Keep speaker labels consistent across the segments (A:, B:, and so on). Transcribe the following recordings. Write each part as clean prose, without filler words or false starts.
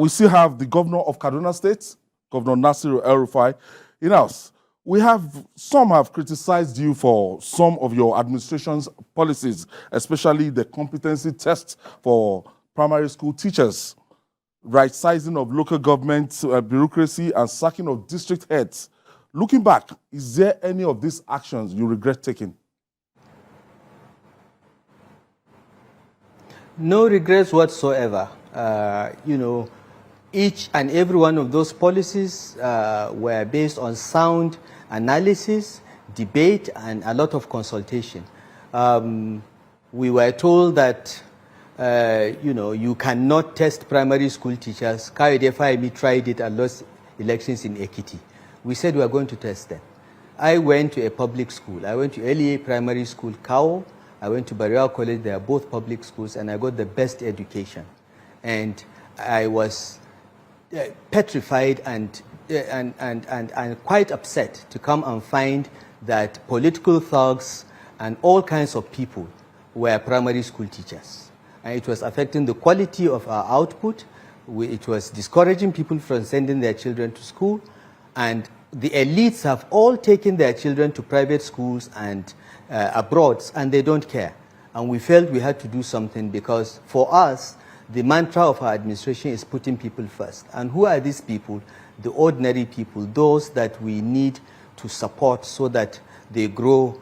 A: We still have the governor of Kaduna State, Governor Journalists El Rufai, in house. Some have criticized you for some of your administration's policies, especially the competency test for primary school teachers, right sizing of local government bureaucracy, and sacking of district heads. Looking back, is there any of these actions you regret taking?
B: No regrets whatsoever. Each and every one of those policies were based on sound analysis, debate, and a lot of consultation. We were told that, you cannot test primary school teachers. Kayode Fayemi tried it and lost elections in Ekiti. We said we are going to test them. I went to a public school. I went to LEA Primary School, Kao. I went to Barial College. They are both public schools, and I got the best education. And I was petrified and quite upset to come and find that political thugs and all kinds of people were primary school teachers. And it was affecting the quality of our output. It was discouraging people from sending their children to school. And the elites have all taken their children to private schools and abroad, and they don't care. And we felt we had to do something because for us, the mantra of our administration is putting people first. And who are these people? The ordinary people, those that we need to support so that they grow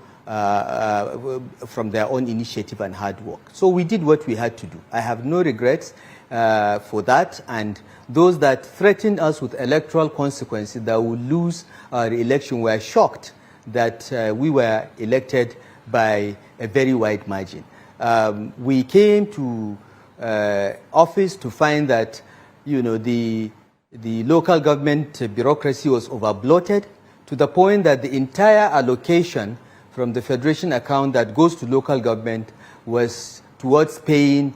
B: from their own initiative and hard work. So we did what we had to do. I have no regrets for that. And those that threatened us with electoral consequences that would lose our election were shocked that we were elected by a very wide margin. We came to office to find that, the local government bureaucracy was over-bloated to the point that the entire allocation from the federation account that goes to local government was towards paying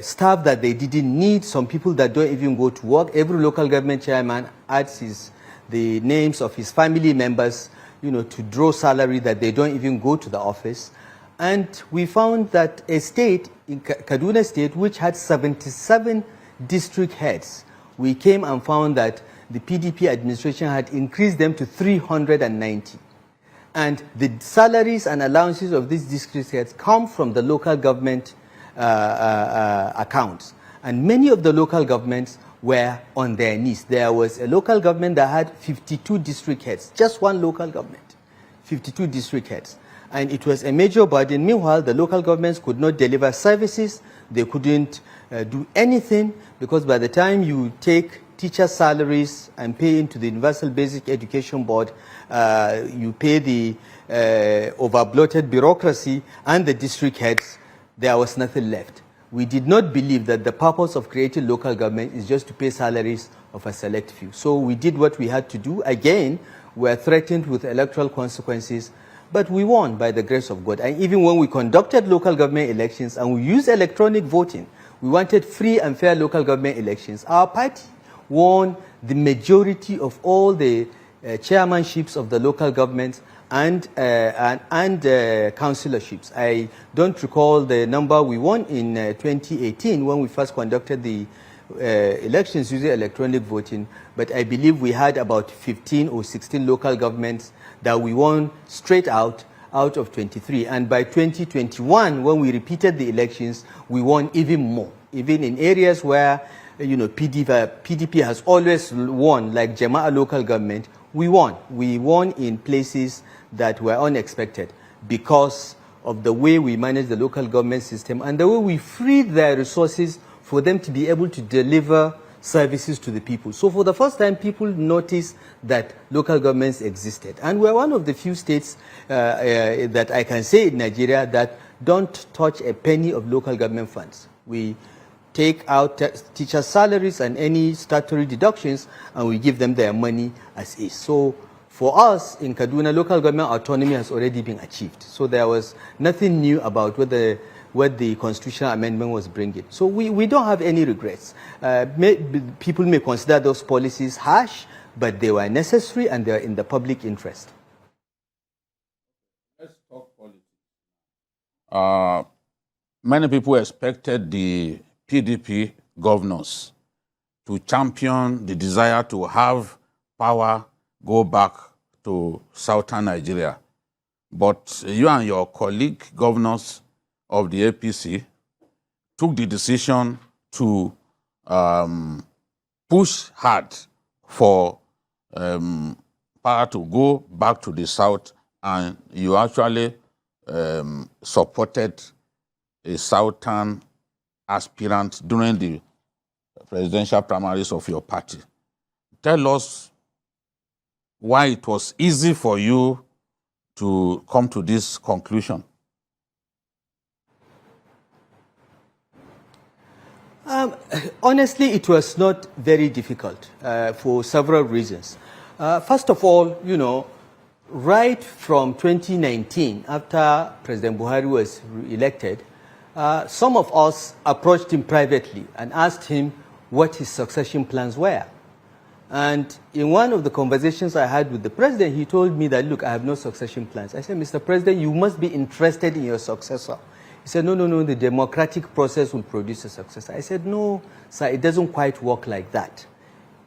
B: staff that they didn't need, some people that don't even go to work. Every local government chairman adds the names of his family members, to draw salary that they don't even go to the office. And we found that a state, in Kaduna State, which had 77 district heads, we came and found that the PDP administration had increased them to 390. And the salaries and allowances of these district heads come from the local government accounts. And many of the local governments were on their knees. There was a local government that had 52 district heads, just one local government, 52 district heads. And it was a major burden. Meanwhile, the local governments could not deliver services. They couldn't do anything because by the time you take teacher salaries and pay into the Universal Basic Education Board, you pay the over-bloated bureaucracy and the district heads, there was nothing left. We did not believe that the purpose of creating local government is just to pay salaries of a select few. So we did what we had to do. Again, we were threatened with electoral consequences, but we won by the grace of God. And even when we conducted local government elections and we used electronic voting, we wanted free and fair local government elections. Our party won the majority of all the chairmanships of the local governments and councilorships. I don't recall the number we won in 2018 when we first conducted the elections using electronic voting, but I believe we had about 15 or 16 local governments that we won straight out of 23. And by 2021, when we repeated the elections, we won even more, even in areas where PDP has always won, like Jemaah local government. We won. We won in places that were unexpected because of the way we manage the local government system and the way we freed their resources for them to be able to deliver services to the people. So for the first time, people noticed that local governments existed. And we're one of the few states that I can say in Nigeria that don't touch a penny of local government funds. We take out teacher salaries and any statutory deductions, and we give them their money as is. So for us in Kaduna, local government autonomy has already been achieved. So there was nothing new about what the constitutional amendment was bringing. So we don't have any regrets. People may consider those policies harsh, but they were necessary and they are in the public interest.
A: Let's talk politics. Many people expected the PDP governors
C: to champion the desire to have power go back to southern Nigeria. But you and your colleague governors of the APC took the decision to push hard for power to go back to the south, and you actually supported a southern aspirant during the presidential primaries of your party. Tell us why it was easy for you to come to this conclusion.
B: Honestly, it was not very difficult for several reasons. First of all, right from 2019, after President Buhari was elected, some of us approached him privately and asked him what his succession plans were. And in one of the conversations I had with the president, he told me that, look, I have no succession plans. I said, Mr. President, you must be interested in your successor. He said, no, the democratic process will produce a successor. I said, no, sir, it doesn't quite work like that.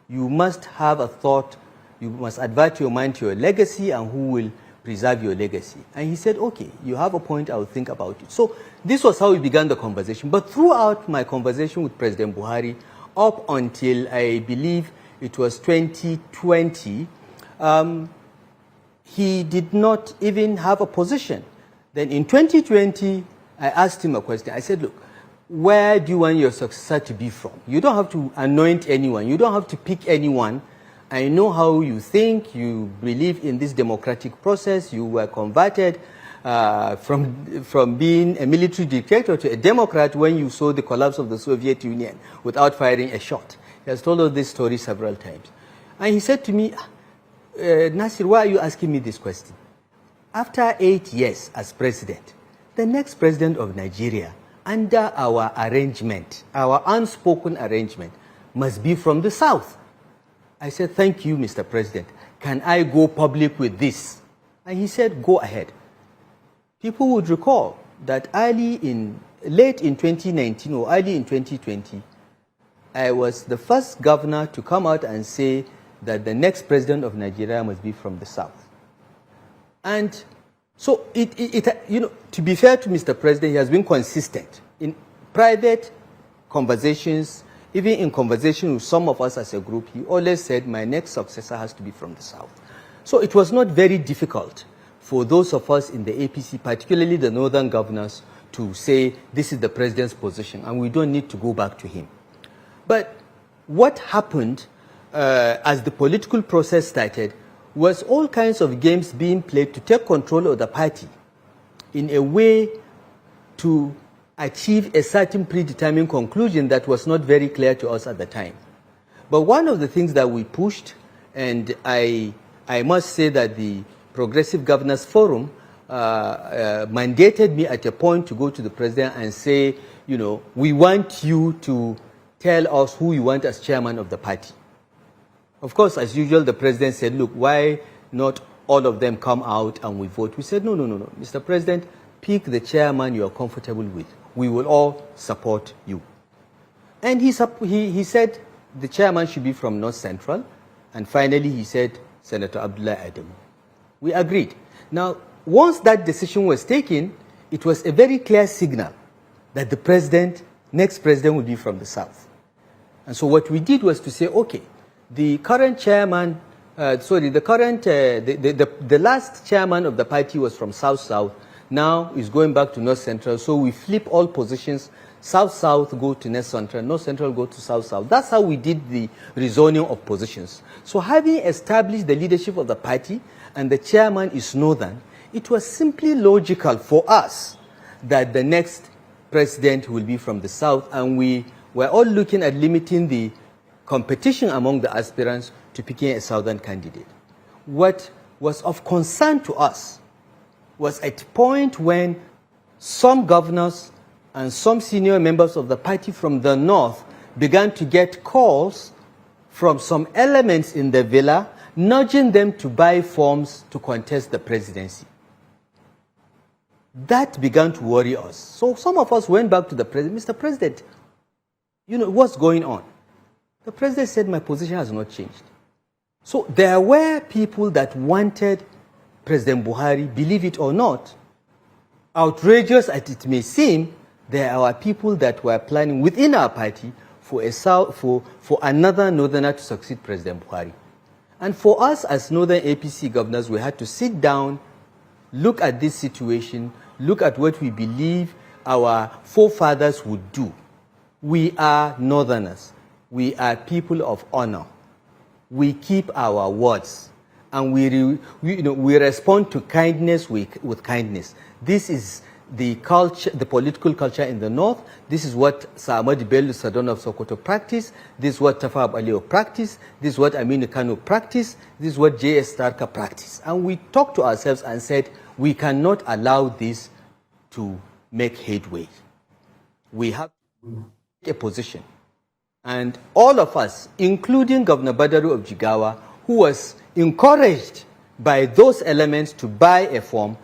B: You must have a thought, you must advert your mind to your legacy and who will preserve your legacy. And he said, okay, you have a point, I will think about it. So this was how we began the conversation. But throughout my conversation with President Buhari, up until I believe it was 2020, he did not even have a position. Then in 2020, I asked him a question. I said, look, where do you want your successor to be from? You don't have to anoint anyone. You don't have to pick anyone. I know how you think. You believe in this democratic process. You were converted from being a military dictator to a democrat when you saw the collapse of the Soviet Union without firing a shot. He has told us this story several times. And he said to me, Nasir, why are you asking me this question? After 8 years as president, the next president of Nigeria, under our arrangement, our unspoken arrangement, must be from the south. I said, thank you, Mr. President. Can I go public with this? And he said, go ahead. People would recall that late in 2019 or early in 2020, I was the first governor to come out and say that the next president of Nigeria must be from the south. And so, to be fair to Mr. President, he has been consistent in private conversations, even in conversation with some of us as a group. He always said, my next successor has to be from the south. So it was not very difficult for those of us in the APC, particularly the northern governors, to say, this is the president's position, and we don't need to go back to him. But what happened as the political process started was all kinds of games being played to take control of the party in a way to achieve a certain predetermined conclusion that was not very clear to us at the time. But one of the things that we pushed, and I must say that the Progressive Governors Forum mandated me at a point to go to the president and say, we want you to tell us who you want as chairman of the party. Of course, as usual, the president said, look, why not all of them come out and we vote? We said, no, Mr. President, pick the chairman you are comfortable with. We will all support you. And he said the chairman should be from North Central. And finally, he said Senator Abdullah Adamu. We agreed. Now, once that decision was taken, it was a very clear signal that the next president would be from the South. And so what we did was to say, okay, the current chairman, the last chairman of the party was from South-South, now is going back to North Central, so we flip all positions. South-South go to North Central, North Central go to South-South. That's how we did the rezoning of positions. So having established the leadership of the party and the chairman is Northern, it was simply logical for us that the next president will be from the South, and we were all looking at limiting the competition among the aspirants to picking a Southern candidate. What was of concern to us was at a point when some governors and some senior members of the party from the North began to get calls from some elements in the villa, nudging them to buy forms to contest the presidency. That began to worry us. So some of us went back to the president, Mr. President, what's going on? The president said, my position has not changed. So there were people that wanted President Buhari, believe it or not, outrageous as it may seem, there are people that were planning within our party for another northerner to succeed President Buhari. And for us as northern APC governors, we had to sit down, look at this situation, look at what we believe our forefathers would do. We are northerners. We are people of honor. We keep our words. And we respond to kindness with kindness. This is the culture, the political culture in the north. This is what Sir Ahmadu Bello Sardauna of Sokoto practiced. This is what Tafawa Balewa practiced. This is what Aminu Kano practiced. This is what J.S. Starker practiced. And we talked to ourselves and said, we cannot allow this to make headway. We have to take a position. And all of us, including Governor Badaru of Jigawa, who was encouraged by those elements to buy a form,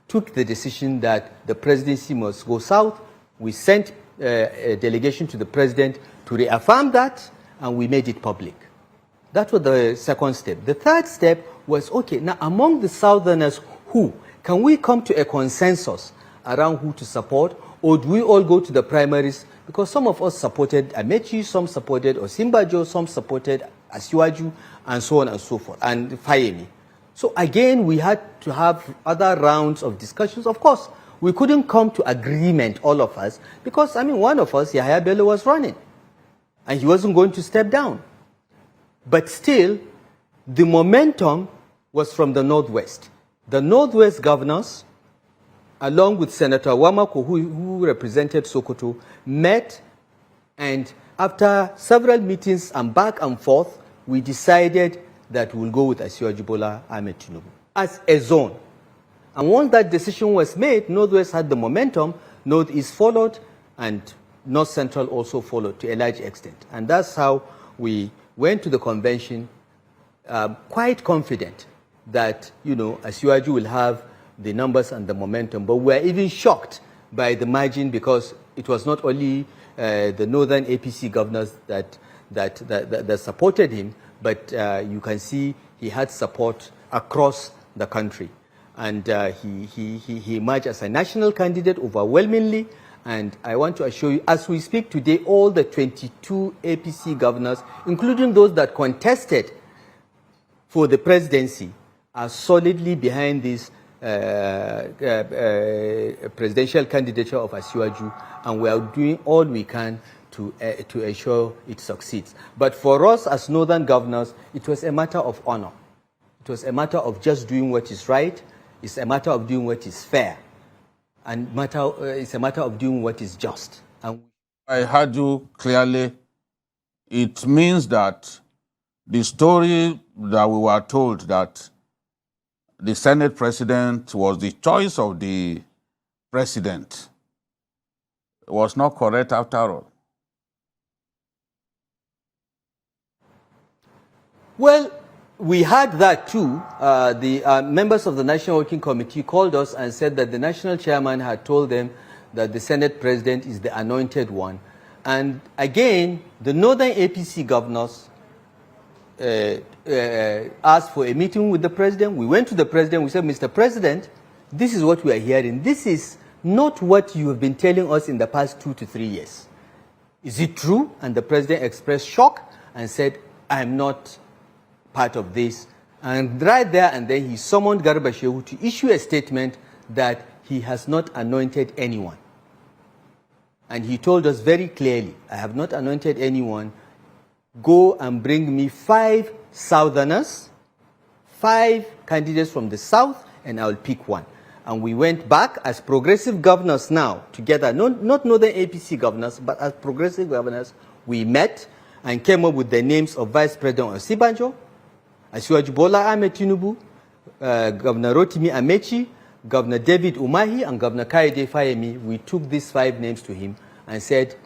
B: took the decision that the presidency must go south. We sent a delegation to the president to reaffirm that, and we made it public. That was the second step. The third step was, okay, now among the southerners, who? Can we come to a consensus around who to support, or do we all go to the primaries? Because some of us supported Amechi, some supported Osimbajo, some supported Asiwaju, and so on and so forth, and Fayemi. So again, we had to have other rounds of discussions. Of course, we couldn't come to agreement, all of us, because, I mean, one of us, Yahya Bello, was running, and he wasn't going to step down. But still, the momentum was from the Northwest. The Northwest governors, along with Senator Wamako, who represented Sokoto, met, and after several meetings and back and forth, we decided that we'll go with Asiwaju Bola Ahmed Tinubu as a zone. And once that decision was made, Northwest had the momentum, Northeast followed, and North Central also followed to a large extent. And that's how we went to the convention quite confident that, Asiwaju will have the numbers and the momentum. But we're even shocked by the margin, because it was not only the northern APC governors that supported him, but you can see he had support across the country. And he emerged as a national candidate overwhelmingly. And I want to assure you, as we speak today, all the 22 APC governors, including those that contested for the presidency, are solidly behind this presidential candidature of Asiwaju, and we are doing all we can to ensure it succeeds. But for us as northern governors, it was a matter of honor. It was a matter of just doing what is right. It's a matter of doing what is fair. And it's a matter of doing what is just. And
C: I heard you clearly. It means that the story that we were told, that the Senate president was the choice of the president, was not correct after all.
B: Well, we had that too. The members of the National Working Committee called us and said that the national chairman had told them that the Senate president is the anointed one. And again, the northern APC governors asked for a meeting with the president. We went to the president. We said, Mr. President, this is what we are hearing. This is not what you have been telling us in the past 2 to 3 years. Is it true? And the president expressed shock and said, I am not part of this. And right there and then he summoned Garba Shehu to issue a statement that he has not anointed anyone. And he told us very clearly, I have not anointed anyone. Go and bring me 5 southerners, 5 candidates from the south, and I'll pick one. And we went back as progressive governors now together, not northern APC governors, but as progressive governors, we met and came up with the names of Vice President Osibanjo, Asiwaju Bola Ahmed Tinubu, Governor Rotimi Amechi, Governor David Umahi, and Governor Kaide Fayemi. We took these 5 names to him and said,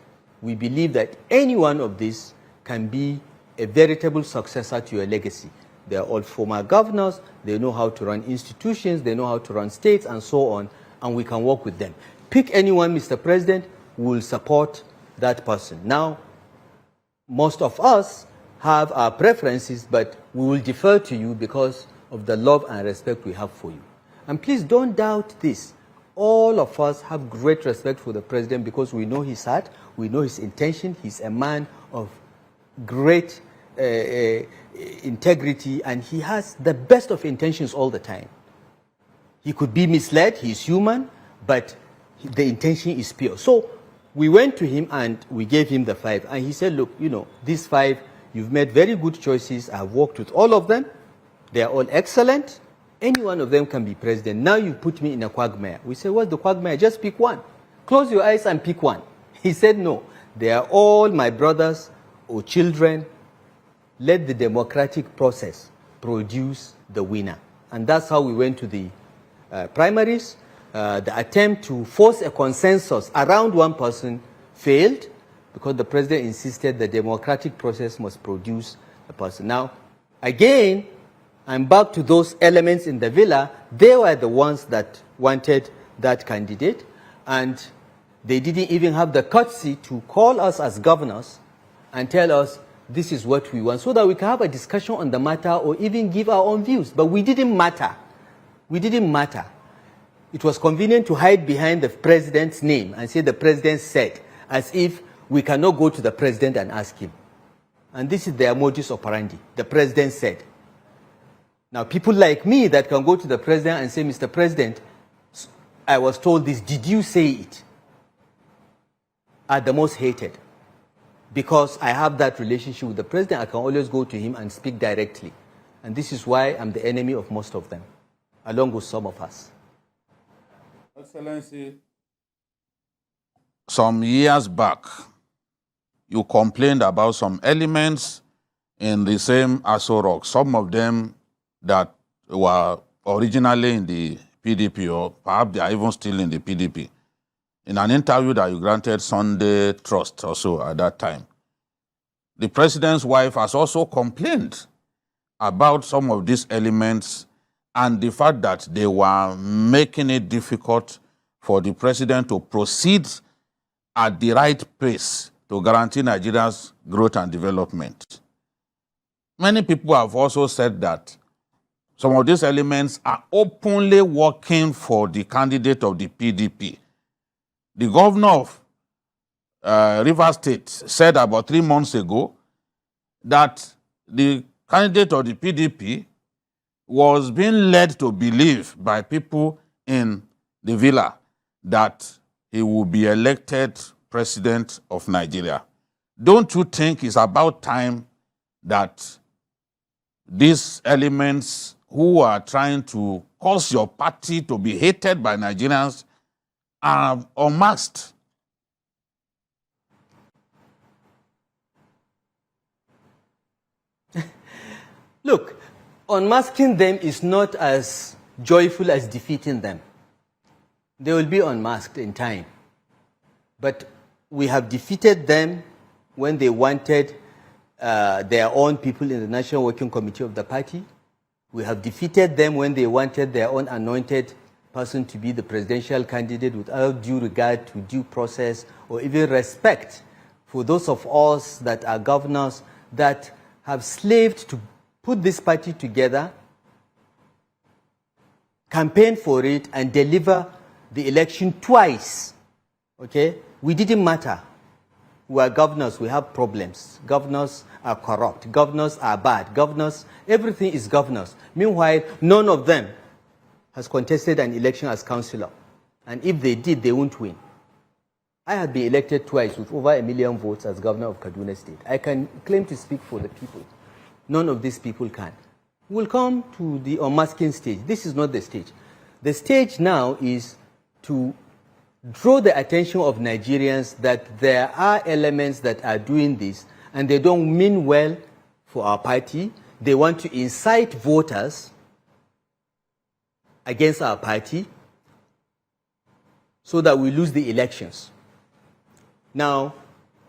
B: we believe that any one of these can be a veritable successor to your legacy. They are all former governors, they know how to run institutions, they know how to run states, and so on, and we can work with them. Pick anyone, Mr. President, we will support that person. Now, most of us have our preferences, but we will defer to you because of the love and respect we have for you. And please don't doubt this. All of us have great respect for the president because we know his heart, we know his intention. He's a man of great integrity, and he has the best of intentions all the time. He could be misled, he's human, but the intention is pure. So we went to him and we gave him the 5. And he said, look, you know, these 5, you've made very good choices. I've worked with all of them. They are all excellent. Any one of them can be president. Now you put me in a quagmire. We said, what's the quagmire? Just pick one. Close your eyes and pick one. He said, no, they are all my brothers or children. Let the democratic process produce the winner. And that's how we went to the primaries. The attempt to force a consensus around one person failed because the president insisted the democratic process must produce a person. Now, again, I'm back to those elements in the villa. They were the ones that wanted that candidate, and they didn't even have the courtesy to call us as governors and tell us this is what we want, so that we can have a discussion on the matter or even give our own views. But we didn't matter. We didn't matter. It was convenient to hide behind the president's name and say the president said, as if we cannot go to the president and ask him. And this is their modus operandi. The president said. Now, people like me that can go to the president and say, Mr. President, I was told this, did you say it? Are the most hated. Because I have that relationship with the president, I can always go to him and speak directly. And this is why I'm the enemy of most of them, along with some of us.
C: Excellency, some years back, you complained about some elements in the same Aso Rock, some of them that were originally in the PDP, or perhaps they are even still in the PDP. In an interview that you granted Sunday Trust also at that time, the president's wife has also complained about some of these elements and the fact that they were making it difficult for the president to proceed at the right pace to guarantee Nigeria's growth and development. Many people have also said that some of these elements are openly working for the candidate of the PDP. The governor of Rivers State said about 3 months ago that the candidate of the PDP was being led to believe by people in the villa that he will be elected president of Nigeria. Don't you think it's about time that these elements who are trying to cause your party to be hated by Nigerians are unmasked?
B: Look, unmasking them is not as joyful as defeating them. They will be unmasked in time. But we have defeated them when they wanted their own people in the National Working Committee of the party. We have defeated them when they wanted their own anointed person to be the presidential candidate without due regard to due process or even respect for those of us that are governors that have slaved to put this party together, campaign for it, and deliver the election twice. Okay? We didn't matter. We are governors, we have problems. Governors are corrupt. Governors are bad. Governors, everything is governors. Meanwhile, none of them has contested an election as councillor. And if they did, they won't win. I have been elected twice with over 1 million votes as governor of Kaduna State. I can claim to speak for the people. None of these people can. We'll come to the unmasking stage. This is not the stage. The stage now is to draw the attention of Nigerians that there are elements that are doing this and they don't mean well for our party. They want to incite voters against our party so that we lose the elections. Now,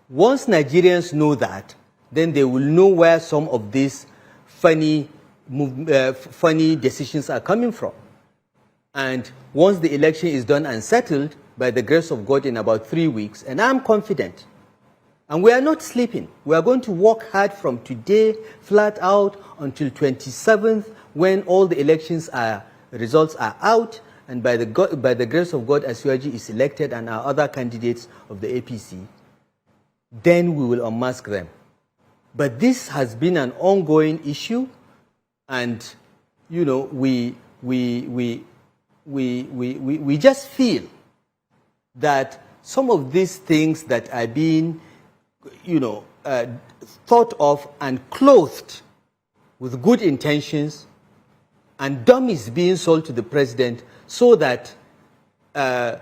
B: once Nigerians know that, then they will know where some of these funny decisions are coming from. And once the election is done and settled, by the grace of God, in about 3 weeks, and I'm confident And we are not sleeping. We are going to work hard from today, flat out, until 27th, when all the results are out, and by the grace of God, Asiwaju is elected and our other candidates of the APC, then we will unmask them. But this has been an ongoing issue, and we just feel that some of these things that are being thought of and clothed with good intentions, and dummies being sold to the president so that the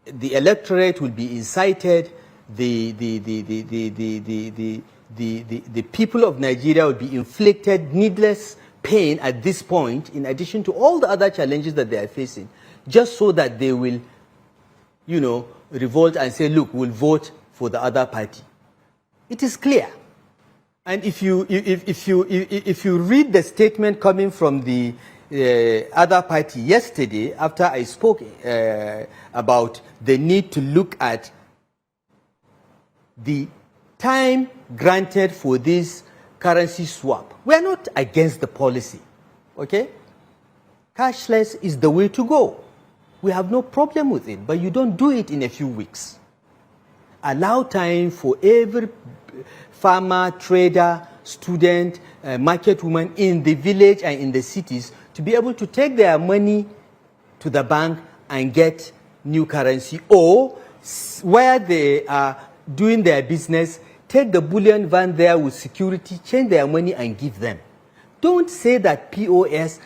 B: electorate will be incited, the people of Nigeria will be inflicted needless pain at this point, in addition to all the other challenges that they are facing, just so that they will, revolt and say, look, we'll vote for the other party. It is clear. And if you read the statement coming from the other party yesterday, after I spoke about the need to look at the time granted for this currency swap, we are not against the policy, okay? Cashless is the way to go. We have no problem with it, but you don't do it in a few weeks. Allow time for every farmer, trader, student, market woman in the village and in the cities to be able to take their money to the bank and get new currency, or where they are doing their business, take the bullion van there with security, change their money and give them. Don't say that POS,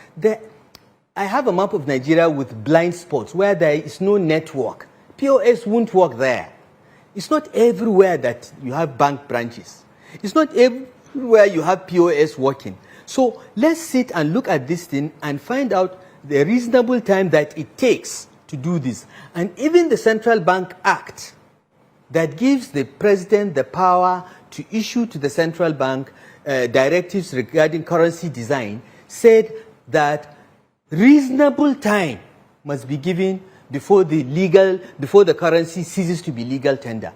B: I have a map of Nigeria with blind spots where there is no network. POS won't work there. It's not everywhere that you have bank branches. It's not everywhere you have POS working. So let's sit and look at this thing and find out the reasonable time that it takes to do this. And even the Central Bank Act that gives the president the power to issue to the central bank directives regarding currency design said that reasonable time must be given before the currency ceases to be legal tender.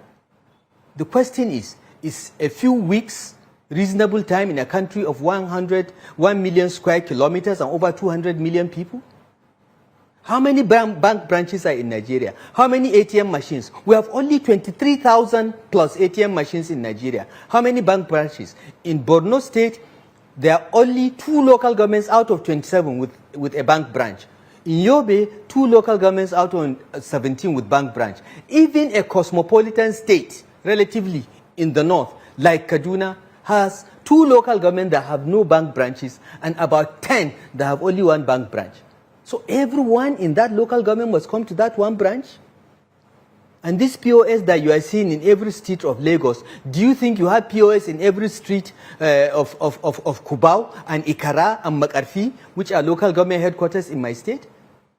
B: The question is a few weeks reasonable time in a country of 1 million square kilometers and over 200 million people? How many bank branches are in Nigeria? How many ATM machines? We have only 23,000 plus ATM machines in Nigeria. How many bank branches? In Borno State, there are only 2 local governments out of 27 with a bank branch. In Yobe, 2 local governments out of 17 with bank branch. Even a cosmopolitan state, relatively in the north, like Kaduna, has 2 local governments that have no bank branches and about 10 that have only 1 bank branch. So everyone in that local government must come to that 1 branch? And this POS that you are seeing in every street of Lagos, do you think you have POS in every street of Cubao and Ikara and Makarfi, which are local government headquarters in my state?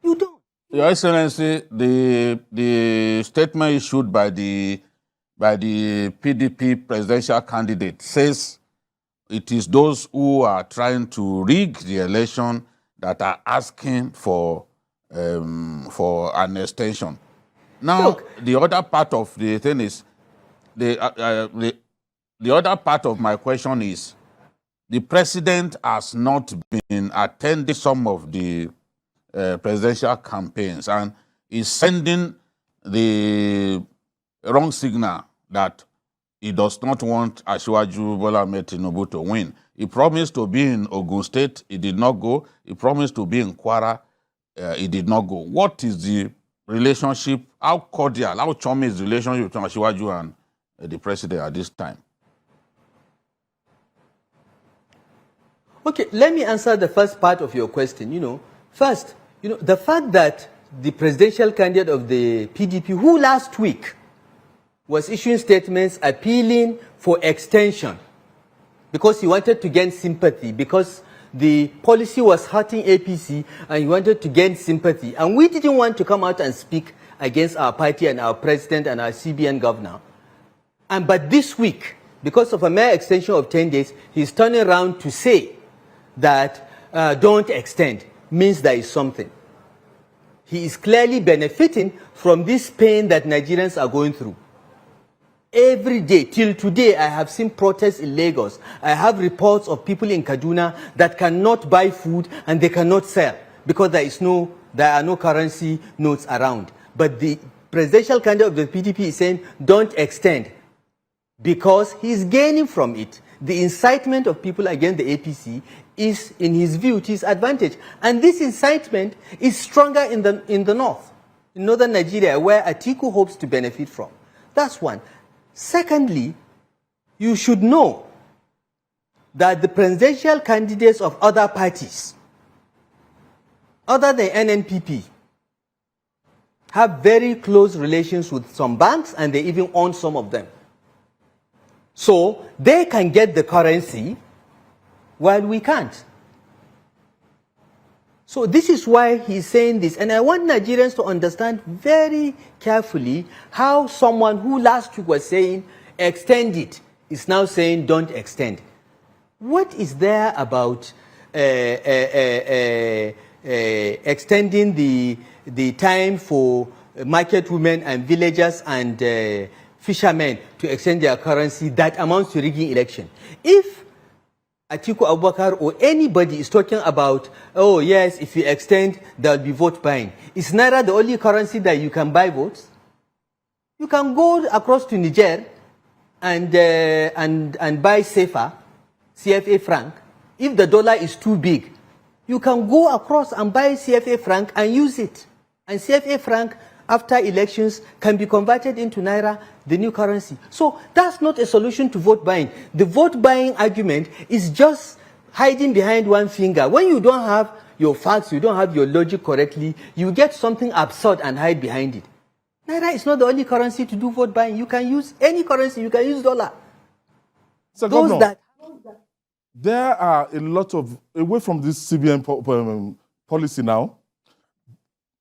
B: You don't.
C: Your Excellency, the statement issued by the PDP presidential candidate says it is those who are trying to rig the election that are asking for an extension. Now, look, the other part of the thing is, the other part of my question is, the president has not been attending some of the presidential campaigns and is sending the wrong signal that he does not want Asiwaju Bola Ahmed Tinubu to win. He promised to be in Ogun State, he did not go. He promised to be in Kwara, he did not go. What is the relationship, how cordial, how chummy is the relationship between Asiwaju and the president at this time?
B: Okay, let me answer the first part of your question. First, the fact that the presidential candidate of the PDP, who last week was issuing statements appealing for extension because he wanted to gain sympathy, because the policy was hurting APC and he wanted to gain sympathy. And we didn't want to come out and speak against our party and our president and our CBN governor. But this week, because of a mere extension of 10 days, he's turning around to say that don't extend, means there is something. He is clearly benefiting from this pain that Nigerians are going through. Every day, till today, I have seen protests in Lagos. I have reports of people in Kaduna that cannot buy food and they cannot sell because there are no currency notes around. But the presidential candidate of the PDP is saying, don't extend, because he's gaining from it. The incitement of people against the APC is, in his view, to his advantage. And this incitement is stronger in the north, in northern Nigeria, where Atiku hopes to benefit from. That's one. Secondly, you should know that the presidential candidates of other parties, other than NNPP, have very close relations with some banks, and they even own some of them. So they can get the currency while we can't. So this is why he's saying this. And I want Nigerians to understand very carefully how someone who last week was saying, extend it, is now saying, don't extend. What is there about extending the time for market women and villagers and fishermen to extend their currency that amounts to rigging election? If Atiku Abubakar or anybody is talking about, oh yes, if you extend, there will be vote buying, is Naira the only currency that you can buy votes? You can go across to Niger and buy SEFA, CFA franc. If the dollar is too big, you can go across and buy CFA franc and use it. And CFA franc, after elections, can be converted into Naira, the new currency. So that's not a solution to vote buying. The vote buying argument is just hiding behind one finger. When you don't have your facts, you don't have your logic correctly, you get something absurd and hide behind it. Naira is not the only currency to do vote buying. You can use any currency. You can use dollar.
A: So Governor, there are a lot of, away from this CBN policy now.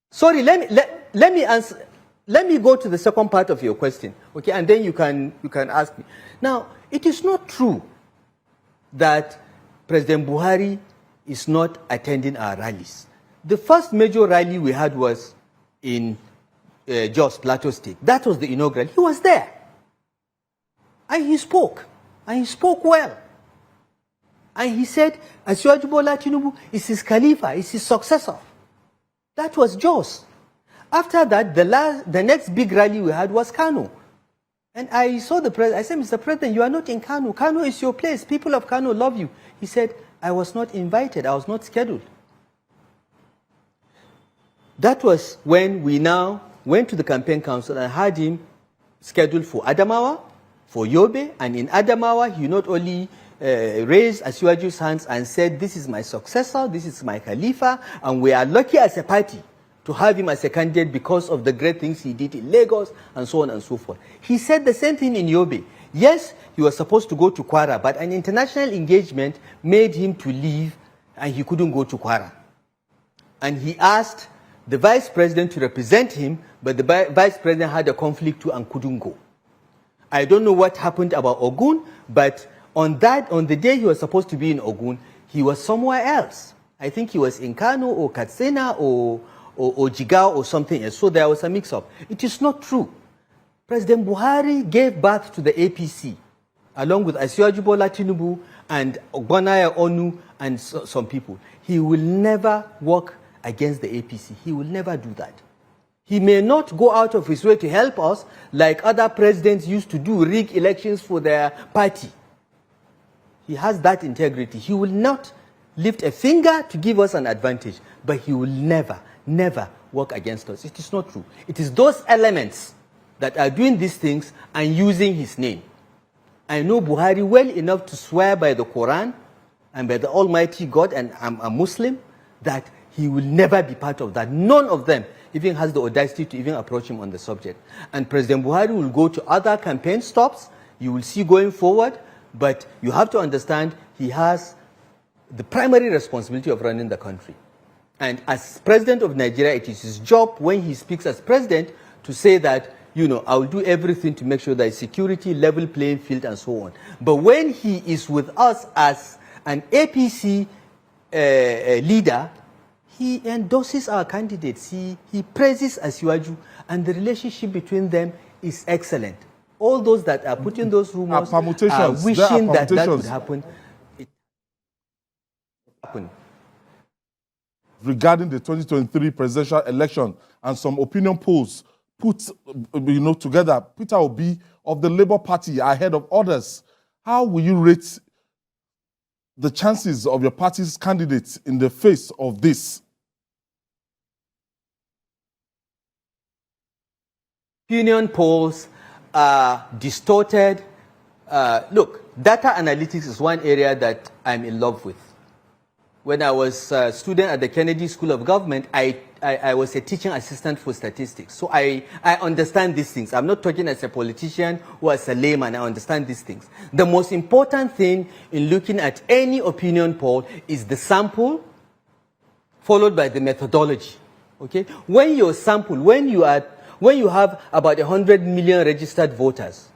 B: Sorry, let me answer. Let me go to the second part of your question, okay, and then you can ask me. Now, it is not true that President Buhari is not attending our rallies. The first major rally we had was in Jos Plateau State. That was the inaugural. He was there, and he spoke well. And he said, Asiwaju Bola Tinubu is his Khalifa, is his successor. That was Jos. After that, the next big rally we had was Kano. And I saw the president. I said, Mr. President, you are not in Kano. Kano is your place. People of Kano love you. He said, I was not invited. I was not scheduled. That was when we now went to the campaign council and had him scheduled for Adamawa, for Yobe. And in Adamawa, he not only raised Asiwaju's hands and said, this is my successor, this is my Khalifa, and we are lucky as a party to have him as a candidate because of the great things he did in Lagos, and so on and so forth. He said the same thing in Yobe. Yes, he was supposed to go to Kwara, but an international engagement made him to leave, and he couldn't go to Kwara. And he asked the vice president to represent him, but the vice president had a conflict too and couldn't go. I don't know what happened about Ogun, but on the day he was supposed to be in Ogun, he was somewhere else. I think he was in Kano or Katsina or Jigao or something else. So there was a mix-up. It is not true. President Buhari gave birth to the APC, along with Asiwaju Bola Tinubu and Ogbonaya Onu and some people. He will never work against the APC. He will never do that. He may not go out of his way to help us like other presidents used to do, rig elections for their party. He has that integrity. He will not lift a finger to give us an advantage, but he will never work against us. It is not true. It is those elements that are doing these things and using his name. I know Buhari well enough to swear by the Quran and by the Almighty God, and I'm a Muslim, that he will never be part of that. None of them even has the audacity to even approach him on the subject. And President Buhari will go to other campaign stops, you will see going forward, but you have to understand he has the primary responsibility of running the country. And as president of Nigeria, it is his job when he speaks as president to say that, you know, I will do everything to make sure that security, level playing field, and so on. But when he is with us as an APC leader, he endorses our candidates. He praises Asiwaju, and the relationship between them is excellent. all those that are putting those rumors
A: permutations.
B: are
A: There are
B: wishing that would
A: permutations.
B: happen. It happened.
A: Regarding the 2023 presidential election and some opinion polls put together Peter Obi of the Labour Party ahead of others. How will you rate the chances of your party's candidates in the face of this?
B: Opinion polls are distorted. Look, data analytics is one area that I'm in love with. When I was a student at the Kennedy School of Government, I was a teaching assistant for statistics. So I understand these things. I'm not talking as a politician or as a layman. I understand these things. The most important thing in looking at any opinion poll is the sample followed by the methodology. Okay? When your sample, when you have about 100 million registered voters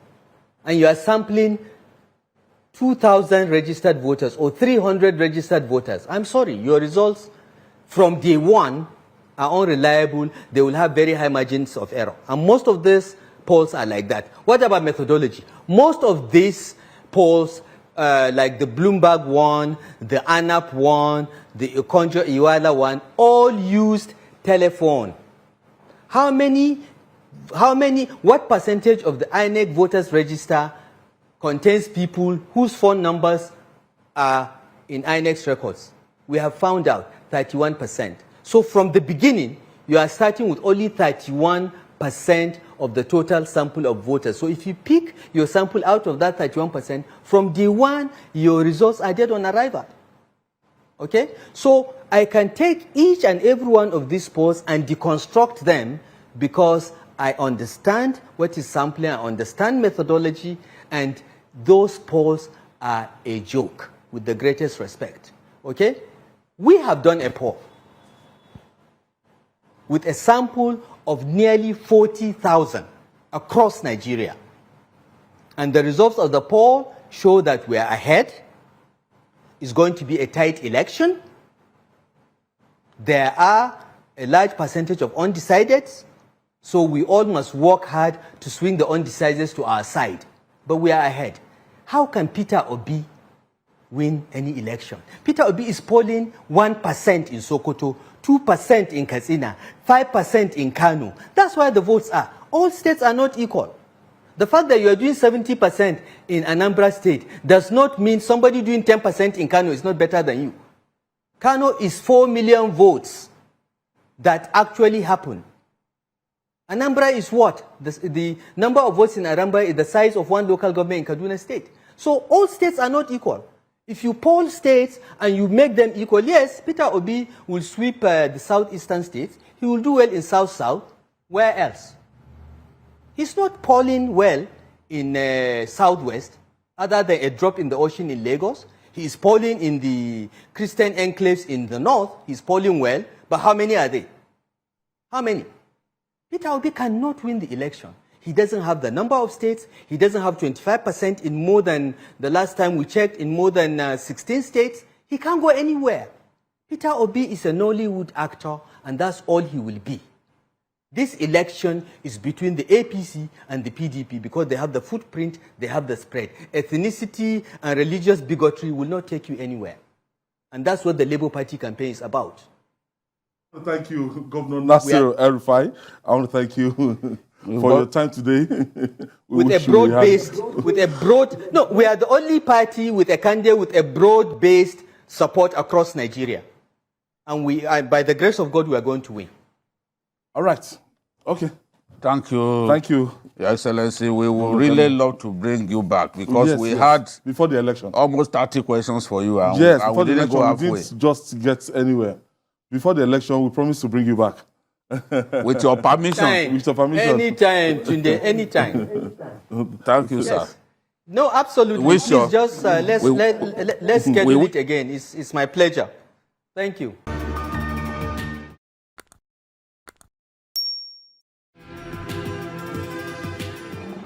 B: and you are sampling 2,000 registered voters or 300 registered voters, I'm sorry, your results from day one are unreliable. They will have very high margins of error. And most of these polls are like that. What about methodology? Most of these polls, like the Bloomberg one, the ANAP one, the Okonjo Iweala one, all used telephone. What percentage of the INEC voters register contains people whose phone numbers are in INEC's records? We have found out 31%. So from the beginning, you are starting with only 31% of the total sample of voters. So if you pick your sample out of that 31%, from day one, your results are dead on arrival. Okay? So I can take each and every one of these polls and deconstruct them because I understand what is sampling, I understand methodology, and those polls are a joke, with the greatest respect. Okay? We have done a poll with a sample of nearly 40,000 across Nigeria. And the results of the poll show that we are ahead. It's going to be a tight election. There are a large percentage of undecideds, so we all must work hard to swing the undecideds to our side. But we are ahead. How can Peter Obi win any election? Peter Obi is polling 1% in Sokoto, 2% in Katsina, 5% in Kano. That's where the votes are. All states are not equal. The fact that you are doing 70% in Anambra State does not mean somebody doing 10% in Kano is not better than you. Kano is 4 million votes that actually happen. Anambra is what? The number of votes in Anambra is the size of one local government in Kaduna State. So all states are not equal. If you poll states and you make them equal, yes, Peter Obi will sweep the southeastern states. He will do well in South-South. Where else? He's not polling well in Southwest, other than a drop in the ocean in Lagos. He is polling in the Christian enclaves in the north. He's polling well, but how many are they? How many? Peter Obi cannot win the election. He doesn't have the number of states. He doesn't have 25% in more than, the last time we checked, in more than 16 states. He can't go anywhere. Peter Obi is a Nollywood actor, and that's all he will be. This election is between the APC and the PDP because they have the footprint, they have the spread. Ethnicity and religious bigotry will not take you anywhere. And that's what the Labour Party campaign is about.
A: Thank you, Governor Nasir El Rufai. I want to thank you for your time today.
B: We are the only party with a candidate with a broad-based support across Nigeria. And by the grace of God, we are going to win.
A: All right. Okay.
C: Thank you.
A: Thank you.
C: Your Excellency, we would really love to bring you back because we had
A: before the election
C: almost 30 questions for you. And
A: yes,
C: and
A: before
C: we
A: the
C: didn't
A: election,
C: go
A: we didn't just get anywhere. Before the election, we promised to bring you back.
C: With your permission.
A: With your permission.
B: Anytime, Tunde, anytime.
C: Thank you,
B: Yes.
C: sir.
B: No, absolutely.
C: Wish
B: Please just let's schedule it again. It's my pleasure. Thank you.